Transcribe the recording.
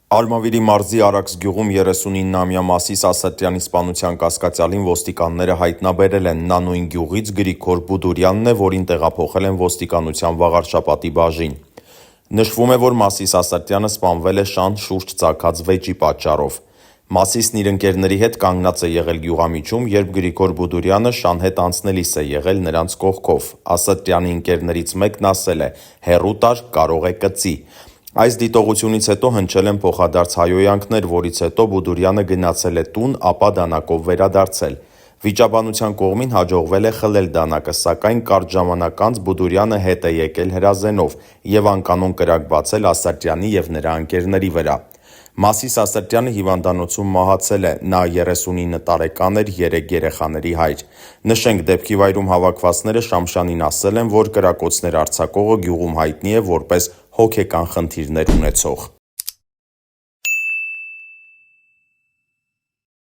Արմավիրի մարզի Արաքս գյուղում 39-ամյա Մասիս Ասատրյանի սպանության կասկածյալին ոստիկանները հայտնաբերել են։ Նա նույն գյուղից Գրիգոր Բուդուրյանն է, որին տեղափոխել են ոստիկանության Վաղարշապատի բաժին։ Նշվում է, որ Մասիս Ասատրյանը սպանվել է շան շուրջ ծագած վեճի պատճառով։ Մասիսն իր ընկերների հետ կանգնած է եղել գյուղամիջում, երբ Գրիգոր Բուդուրյանը շան հետ անցնելիս է եղել նրանց կողքով։ Ասատրյանի ընկերներից մեկն ասել է՝ «Հեռու տար, կարող է կծի»։ Այս դիտողությունից հետո հնչել են փոխադարձ հայհոյանքներ, որից հետո Բուդուրյանը գնացել է տուն, ապա դանակով վերադարձել։ Վիճաբանության կողմին հաջողվել է խլել դանակը, սակայն կարճ ժամանակ անց Բուդուրյանը հետ է եկել հրազենով և անկանոն կրակ բացել Ասատրյանի և նրա ընկերների վրա։ Մասիս Ասատրյանը հիվանդանոցում մահացել է, նա 39 տարեկան էր, 3 երեխաների հայր։ Նշենք, դեպքի վայրում հավաքվածները Շամշանին ասել են, որ կրակոցներ արձակողը գյուղում հայտնի է որպես հոգեկան խնդիրներ ունեցող։